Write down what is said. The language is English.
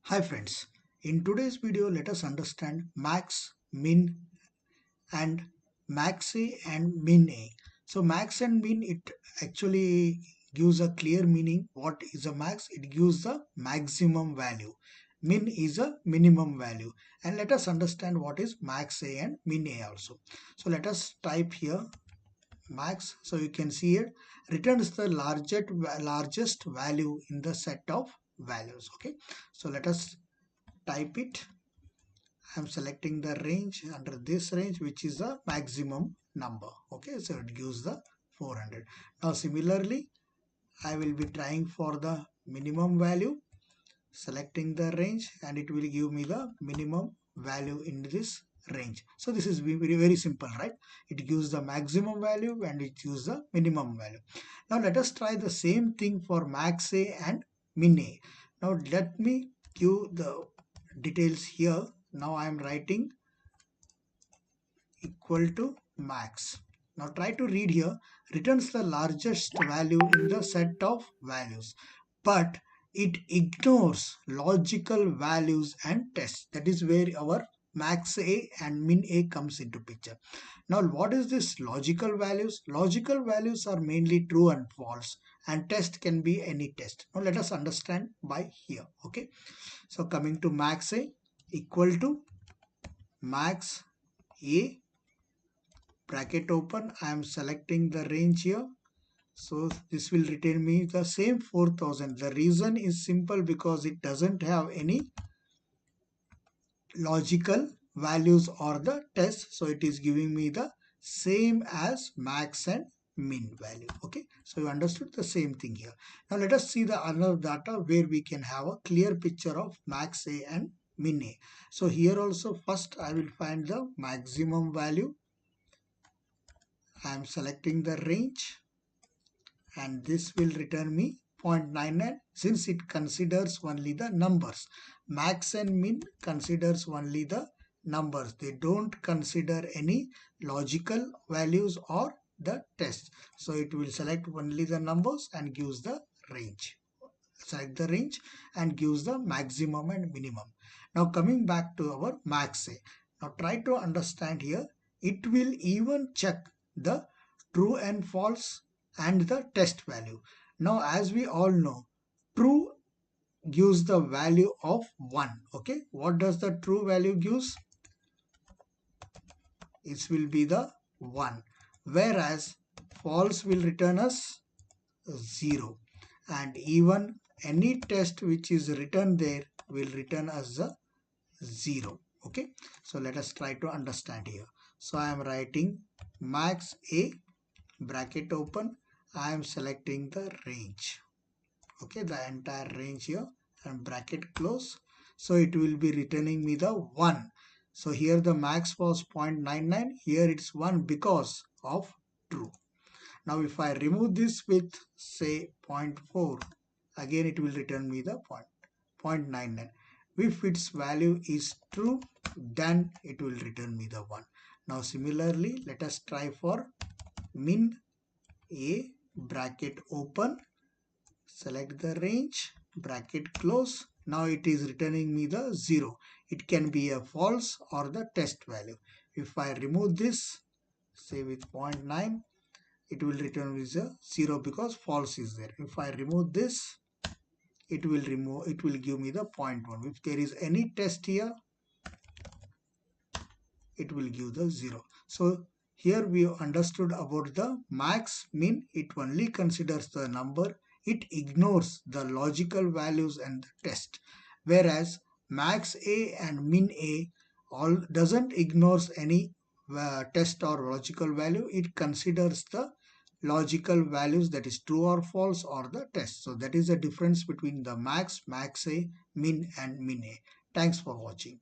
Hi friends, in today's video let us understand max, min and max A and min A. So max and min, it actually gives a clear meaning. What is a max? It gives the maximum value. Min is a minimum value. And let us understand what is max A and min A also. So let us type here max. So you can see here returns the largest value in the set of values. Okay, so let us type it. I'm selecting the range under this range, which is the maximum number. Okay, so it gives the 400. Now similarly, I will be trying for the minimum value, selecting the range, and it will give me the minimum value in this range. So this is very simple, right? It gives the maximum value and it gives the minimum value. Now let us try the same thing for max A and min A. Now let me give the details here. Now I am writing equal to max. Now try to read here. Returns the largest value in the set of values, but it ignores logical values and tests. That is where our max A and min A comes into picture. Now what is this logical values? Logical values are mainly true and false, and test can be any test. Now let us understand by here. Okay, so coming to max A equal to max A bracket open. I am selecting the range here, so this will return me the same 4000. The reason is simple because it doesn't have any logical values or the test, so it is giving me the same as max and min value. Okay, so you understood the same thing here. Now let us see the other data where we can have a clear picture of max A and min A. So here also first I will find the maximum value. I am selecting the range and this will return me 0.99 since it considers only the numbers. Max and min considers only the numbers. They don't consider any logical values or the test. So it will select only the numbers and gives the range. Select the range and gives the maximum and minimum. Now coming back to our max A. Now try to understand here. It will even check the true and false and the test value. Now as we all know, true gives the value of 1. Okay, what does the true value gives? It will be the 1, whereas false will return us 0, and even any test which is written there will return us a 0. Okay, so let us try to understand here. So I am writing max A bracket open. I am selecting the range. Okay, the entire range here and bracket close. So it will be returning me the 1. So here the max was 0.99. Here it's 1 because of true. Now if I remove this with say 0.4, again it will return me the 0.99. If its value is true, then it will return me the 1. Now similarly, let us try for min A bracket open, select the range, bracket close. Now it is returning me the 0. It can be a false or the test value. If I remove this, say with 0.9, it will return is a 0 because false is there. If I remove this, it will give me the 0.1. If there is any test here, it will give the 0. So here we understood about the max min. It only considers the number. It ignores the logical values and the test. Whereas max A and min A all doesn't ignores any test or logical value. It considers the logical values, that is true or false, or the test. So that is the difference between the max, max A, min and min A. Thanks for watching.